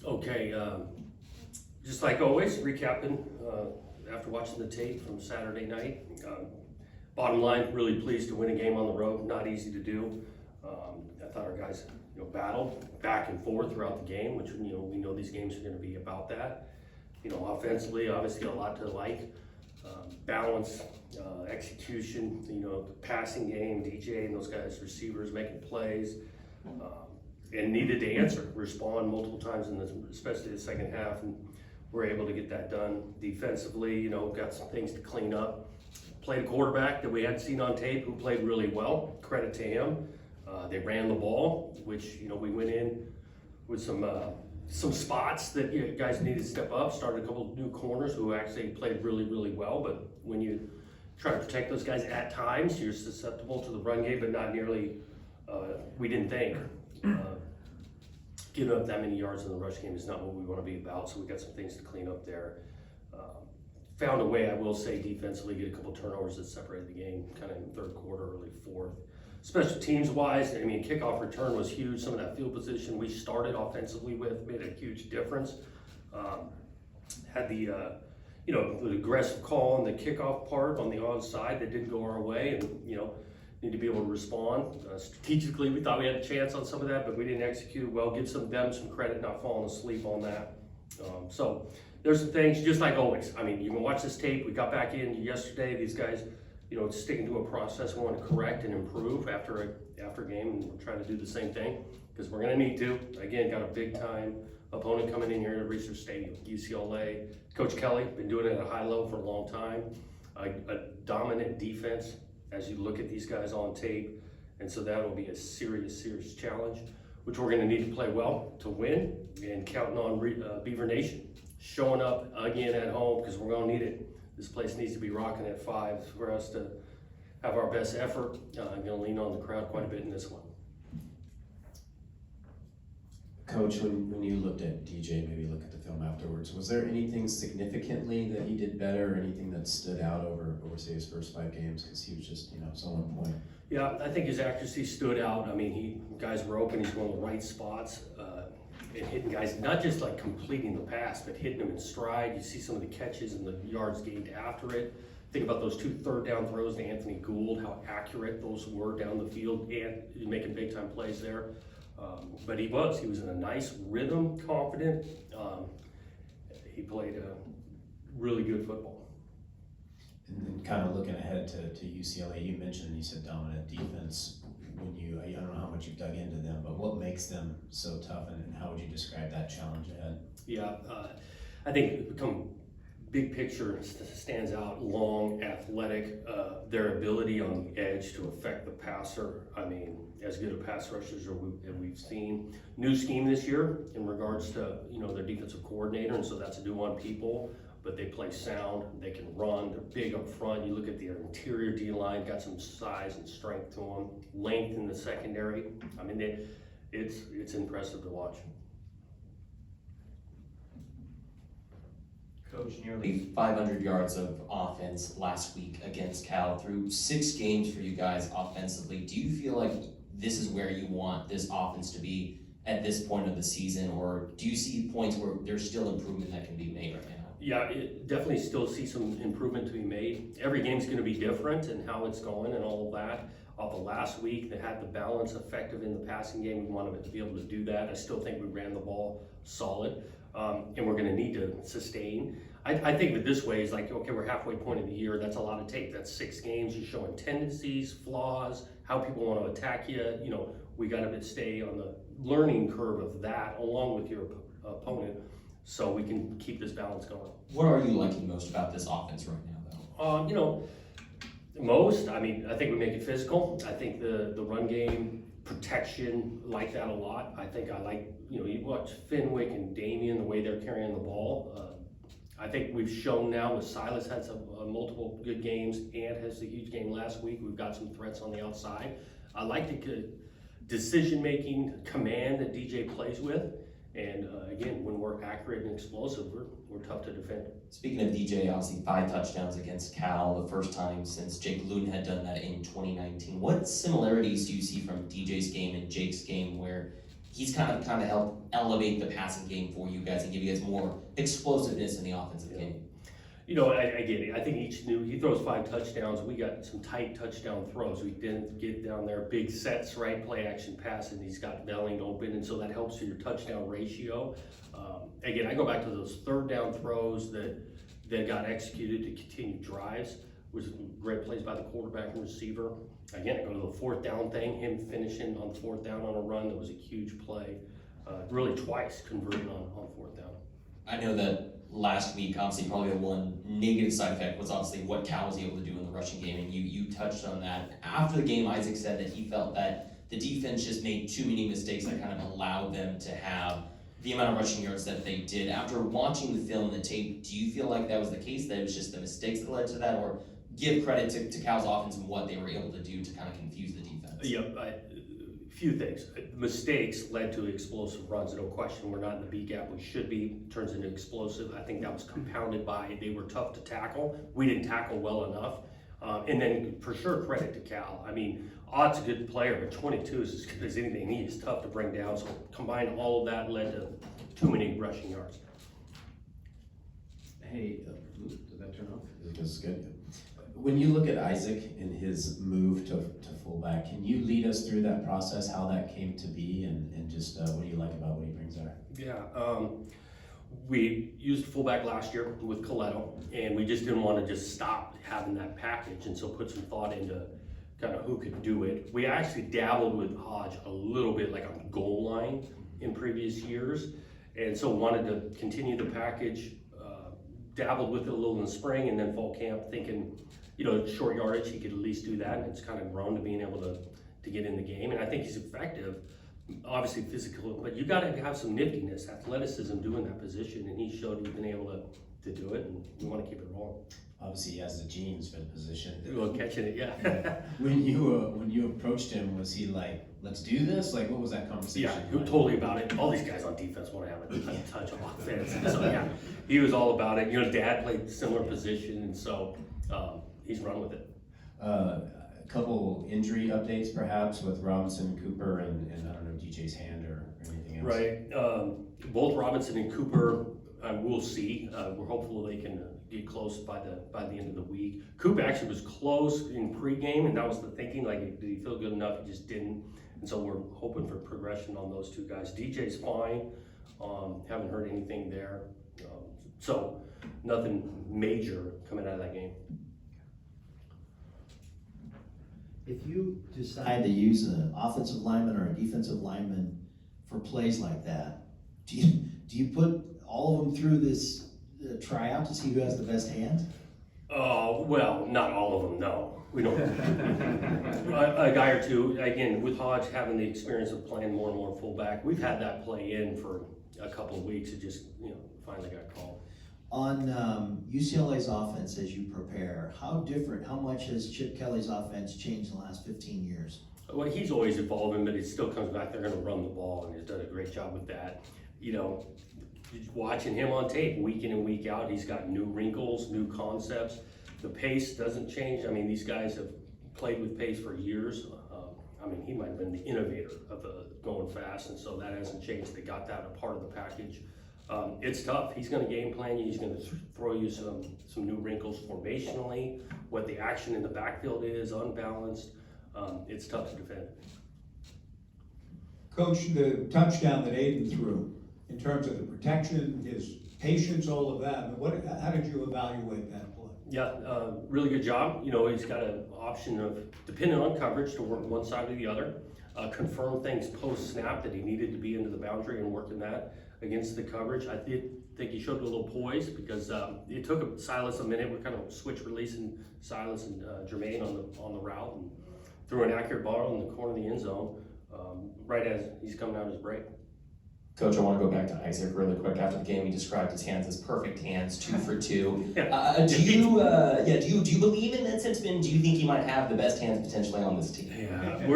Okay, just like always, recapping after watching the tape from Saturday night. Bottom line, really pleased to win a game on the road. Not easy to do. I thought our guys, battled back and forth throughout the game, which we know these games are going to be about that. Offensively, obviously a lot to like. Balance, execution. The passing game, DJ and those guys, receivers making plays. And needed to respond multiple times especially the second half, and we're able to get that done. Defensively, got some things to clean up. Played a quarterback that we hadn't seen on tape who played really well. Credit to him. They ran the ball, which we went in with some spots that guys needed to step up. Started a couple of new corners who actually played really, really well. But when you try to protect those guys at times, you're susceptible to the run game, but not nearly. We didn't think. Giving up that many yards in the rush game is not what we want to be about, so we got some things to clean up there. Found a way, I will say, defensively, get a couple turnovers that separated the game, kind of in the third quarter, early fourth. Special teams wise, kickoff return was huge. Some of that field position we started offensively with made a huge difference. Had the aggressive call on the kickoff part on the onside that didn't go our way, and need to be able to respond. Strategically, we thought we had a chance on some of that, but we didn't execute well. Give them some credit, not falling asleep on that. So there's some things, just like always. You can watch this tape. We got back in yesterday. These guys, sticking to a process we want to correct and improve after a game, and we're trying to do the same thing because we're going to need to. Again, got a big time opponent coming in here to Research Stadium, UCLA. Coach Kelly, been doing it at a high level for a long time. A dominant defense as you look at these guys on tape, and so that will be a serious challenge, which we're going to need to play well to win, and counting on Beaver Nation showing up again at home because we're going to need it. This place needs to be rocking at 5 for us to have our best effort. I'm going to lean on the crowd quite a bit in this one. Coach, when you looked at DJ, maybe look at the film afterwards, was there anything significantly that he did better, or anything that stood out over say his first 5 games? Because he was just so on point. Yeah, I think his accuracy stood out. Guys were open. He's going to the right spots and hitting guys, not just like completing the pass, but hitting them in stride. You see some of the catches and the yards gained after it. Think about those 2 third down throws to Anthony Gould, how accurate those were down the field, and he's making big time plays there. But he was in a nice rhythm, confident. He played a really good football. And then kind of looking ahead to UCLA, you said dominant defense. I don't know how much you've dug into them, but what makes them so tough, and how would you describe that challenge ahead? Yeah, I think big picture stands out. Long, athletic, their ability on the edge to affect the passer. As good a pass rushers as we've seen. New scheme this year in regards to their defensive coordinator, and so that's a new on people. But they play sound. They can run. They're big up front. You look at their interior D line, got some size and strength to them. Length in the secondary. It's impressive to watch. Coach, nearly 500 yards of offense last week against Cal through 6 games for you guys offensively. Do you feel like this is where you want this offense to be at this point of the season, or do you see points where there's still improvement that can be made right now? Yeah, definitely still see some improvement to be made. Every game's going to be different and how it's going and all of that. Off the last week, they had the balance effective in the passing game. We wanted to be able to do that. I still think we ran the ball solid, and we're going to need to sustain. I think of it this way: is like, okay, we're halfway point of the year. That's a lot of tape. That's 6 games. You're showing tendencies, flaws, how people want to attack you. We got to stay on the learning curve of that, along with your opponent, so we can keep this balance going. What are you liking most about this offense right now, though? I think we make it physical. I think the run game protection, like that a lot. I think I like, you watch Fenwick and Damian, the way they're carrying the ball. I think we've shown now with Silas had some multiple good games. Ant has a huge game last week. We've got some threats on the outside. I like the decision-making command that DJ plays with. And again, when we're accurate and explosive, we're tough to defend. Speaking of DJ, obviously 5 touchdowns against Cal, the first time since Jake Loon had done that in 2019. What similarities do you see from DJ's game and Jake's game where he's kind of helped elevate the passing game for you guys and give you guys more explosiveness in the offensive game. You know, I get it. I think he throws 5 touchdowns. We got some tight touchdown throws. We didn't get down there, big sets, right? Play action passing. He's got Belling open, and so that helps your touchdown ratio. Again, I go back to those 3rd down throws that got executed to continue drives, which was great plays by the quarterback and receiver. Again, I go to the 4th down thing, him finishing on 4th down on a run that was a huge play. Really twice converted on 4th down. I know that last week, obviously, probably the one negative side effect was obviously what Cal was able to do in the rushing game, and you touched on that. After the game, Isaac said that he felt that the defense just made too many mistakes that kind of allowed them to have the amount of rushing yards that they did. After watching the film and the tape, do you feel like that was the case, that it was just the mistakes that led to that, or give credit to Cal's offense and what they were able to do to kind of confuse the defense? Yep, few things. Mistakes led to explosive runs, no question. We're not in the B gap we should be. Turns into explosive. I think that was compounded by they were tough to tackle. We didn't tackle well enough. And then for sure credit to Cal. I mean, Ott's a good player, but 22 is as good as anything. He is tough to bring down. So combine all of that led to too many rushing yards. Hey, did that turn off? This is good. When you look at Isaac and his move to fullback, can you lead us through that process, how that came to be, and just what do you like about what he brings there? Yeah, we used fullback last year with Coletto, and we just didn't want to just stop having that package, and so put some thought into kind of who could do it. We actually dabbled with Hodge a little bit, like on the goal line in previous years, and so wanted to continue the package. Dabbled with it a little in the spring, and then fall camp, thinking, you know, short yardage, he could at least do that, and it's kind of grown to being able to get in the game, and I think he's effective. Obviously physical, but you got to have some niftiness, athleticism doing that position, and he showed he's been able to do it, and we want to keep it rolling. Obviously, he has the genes for the position. Well, catching it, yeah. When you approached him, was he like, "Let's do this"? Like, what was that conversation? Yeah, he was totally about it. All these guys on defense want to have a touch of offense, so yeah, he was all about it. You know, Dad played similar position, and so he's run with it. A couple injury updates, perhaps, with Robinson, Cooper, and I don't know, DJ's hand or anything else. Right, both Robinson and Cooper, we'll see. We're hopeful they can get close by the end of the week. Cooper actually was close in pregame, and that was the thinking. Like, did he feel good enough? He just didn't, and so we're hoping for progression on those 2 guys. DJ's fine. Haven't heard anything there, so nothing major coming out of that game. If you decide to use an offensive lineman or a defensive lineman for plays like that, do you put all of them through this tryout to see who has the best hand? Well, not all of them, no. We don't. A guy or two, again, with Hodge having the experience of playing more and more fullback, we've had that play in for a couple of weeks. It just, finally got called. On UCLA's offense as you prepare, how much has Chip Kelly's offense changed in the last 15 years? Well, he's always evolving, but it still comes back, they're gonna run the ball, and he's done a great job with that. Watching him on tape, week in and week out, he's got new wrinkles, new concepts. The pace doesn't change. I mean, these guys have played with pace for years. He might have been the innovator of going fast, and so that hasn't changed. They got that a part of the package. It's tough. He's going to game plan you. He's going to throw you some new wrinkles formationally, what the action in the backfield is, unbalanced. It's tough to defend. Coach, the touchdown that Aiden threw, in terms of the protection, his patience, all of that, how did you evaluate that play? Yeah, really good job. He's got an option of, depending on coverage, to work one side or the other. Confirm things post-snap that he needed to be into the boundary and working that against the coverage. I did think he showed a little poise because it took Silas a minute. We're kind of switch releasing Silas and Jermaine on the route, and threw an accurate ball in the corner of the end zone right as he's coming out of his break. Coach, I want to go back to Isaac really quick. After the game, he described his hands as perfect hands, 2 for 2. Do you believe in that sentiment? Do you think he might have the best hands potentially on this team? Yeah,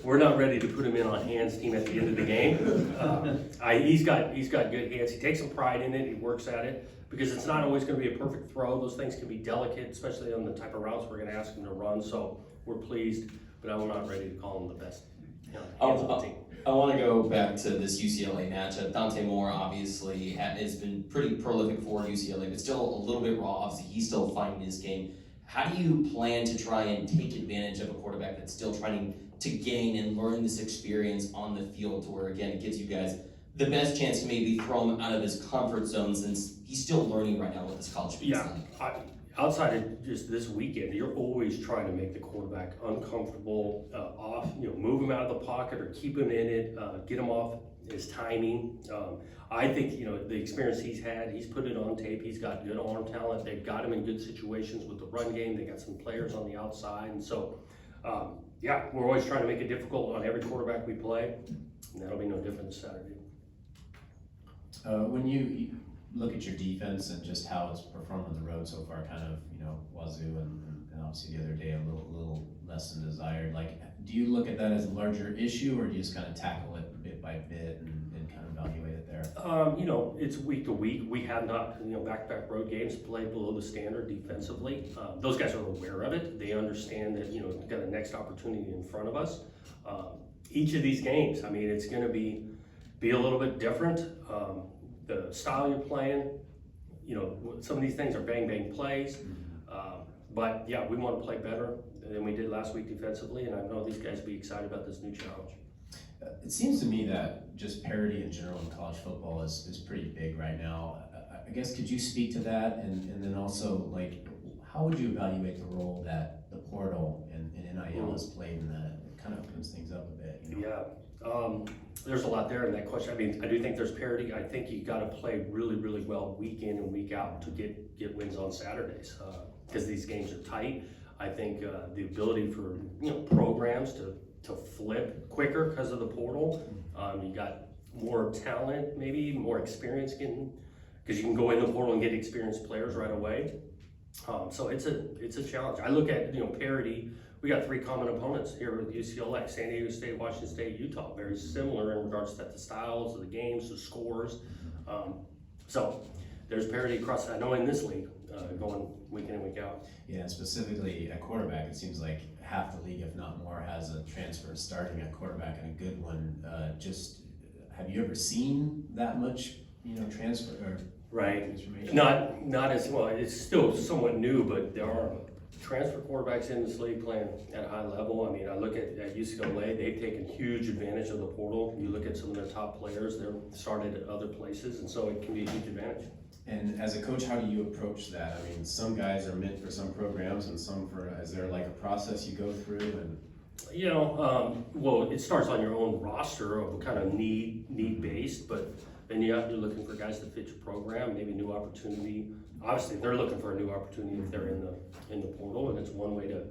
we're not ready to put him in on hands team at the end of the game. He's got good hands. He takes some pride in it. He works at it because it's not always going to be a perfect throw. Those things can be delicate, especially on the type of routes we're going to ask him to run. So we're pleased, but I'm not ready to call him the best. hands on the team. I want to go back to this UCLA matchup. Dante Moore obviously has been pretty prolific for UCLA, but still a little bit raw. Obviously, he's still finding his game. How do you plan to try and take advantage of a quarterback that's still trying to gain and learn this experience on the field to where, again, it gives you guys the best chance to maybe throw him out of his comfort zone since he's still learning right now what this college feels like? Outside of just this weekend, you're always trying to make the quarterback uncomfortable, move him out of the pocket or keep him in it, get him off his timing. I think, the experience he's had, he's put it on tape. He's got good arm talent. They've got him in good situations with the run game. They got some players on the outside. And so, we're always trying to make it difficult on every quarterback we play. And that'll be no different this Saturday. When you look at your defense and just how it's performed on the road so far, kind of, Wazoo and obviously the other day a little less than desired, like, do you look at that as a larger issue or do you just kind of tackle it bit by bit and kind of evaluate it there? It's week to week. We have not, back-to-back road games played below the standard defensively. Those guys are aware of it. They understand that, we've got a next opportunity in front of us. Each of these games, it's going to be a little bit different. The style you're playing, some of these things are bang plays. But yeah, we want to play better than we did last week defensively, and I know these guys will be excited about this new challenge. It seems to me that just parity in general in college football is pretty big right now. I guess, could you speak to that? And then also, like, how would you evaluate the role that the portal and NIL has played in that? It kind of opens things up a bit, Yeah. There's a lot there in that question. I do think there's parity. I think you got to play really, really well week in and week out to get wins on Saturdays because these games are tight. I think the ability for programs to flip quicker because of the portal. You got more talent, maybe more experience because you can go in the portal and get experienced players right away. So it's a challenge. I look at parity. We got 3 common opponents here with UCLA: San Diego State, Washington State, Utah. Very similar in regards to the styles of the games, the scores. So there's parity across. I know in this league, going week in and week out. Yeah, and specifically at quarterback, it seems like half the league, if not more, has a transfer starting at quarterback and a good one. Have you ever seen that much, transfer or transformation? Not as well. It's still somewhat new, but there are transfer quarterbacks in this league playing at a high level. I look at UCLA, they've taken huge advantage of the portal. You look at some of their top players, they're started at other places, and so it can be a huge advantage. And as a coach, how do you approach that? Some guys are meant for some programs and some is there like a process you go through? And well, it starts on your own roster of kind of need-based, but then you're looking for guys that fit your program, maybe new opportunity. Obviously, they're looking for a new opportunity if they're in the portal, and it's one way to,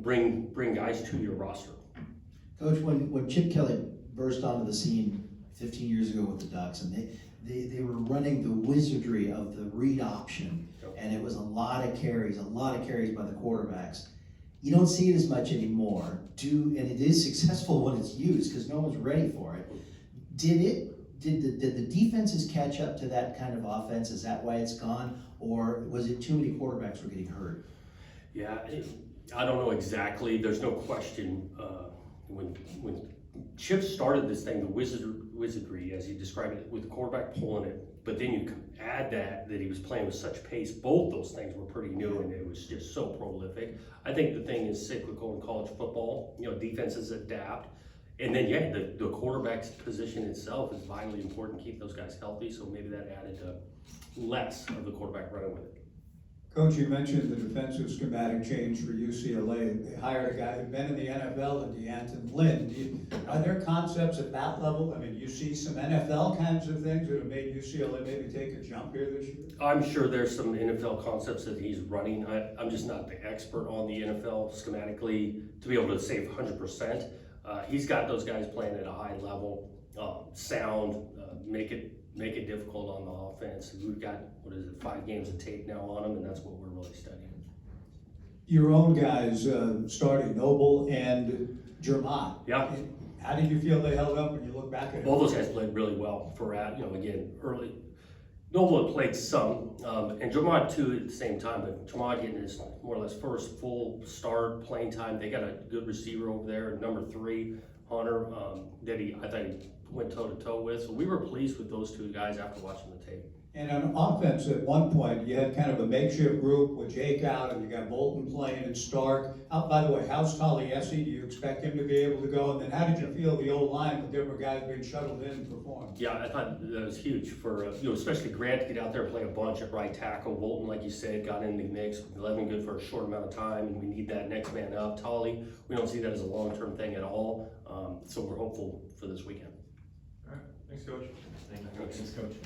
bring guys to your roster. Coach, when Chip Kelly burst onto the scene 15 years ago with the Ducks, and they were running the wizardry of the read option, and it was a lot of carries by the quarterbacks. You don't see it as much anymore. And it is successful when it's used because no one's ready for it. Did the defenses catch up to that kind of offense? Is that why it's gone? Or was it too many quarterbacks were getting hurt? Yeah, I don't know exactly. There's no question when Chip started this thing, the wizardry, as he described it, with the quarterback pulling it, but then you add that he was playing with such pace. Both those things were pretty new, and it was just so prolific. I think the thing is cyclical in college football. Defenses adapt. And then, the quarterback's position itself is vitally important to keep those guys healthy, so maybe that added to less of the quarterback running with it. Coach, you mentioned the defensive schematic change for UCLA. They hired a guy who'd been in the NFL, and DeAnton Lynn. Are there concepts at that level? You see some NFL kinds of things that have made UCLA maybe take a jump here this year? I'm sure there's some NFL concepts that he's running. I'm just not the expert on the NFL schematically to be able to say 100%. He's got those guys playing at a high level, sound, make it difficult on the offense. We've got, 5 games of tape now on them, and that's what we're really studying. Your own guys starting, Noble and Jermont. Yeah. How did you feel they held up when you look back at it? Both those guys played really well for, again, early. Noble had played some, and Jamad too at the same time, but Jamad getting his more or less first full start playing time. They got a good receiver over there, number 3, Hunter, that I thought he went toe to toe with. So we were pleased with those two guys after watching the tape. And on offense, at one point, you had kind of a makeshift group with Jake out, and you got Bolton playing and Stark. By the way, how's Taliesin? Do you expect him to be able to go? And then how did you feel the old line with different guys being shuttled in and perform? Yeah, I thought that was huge for, especially Grant to get out there and play a bunch at right tackle. Bolton, like you said, got in the mix, 11 good for a short amount of time, and we need that next man up. Tolly, we don't see that as a long-term thing at all, so we're hopeful for this weekend. All right, thanks, Coach. Thanks, Coach.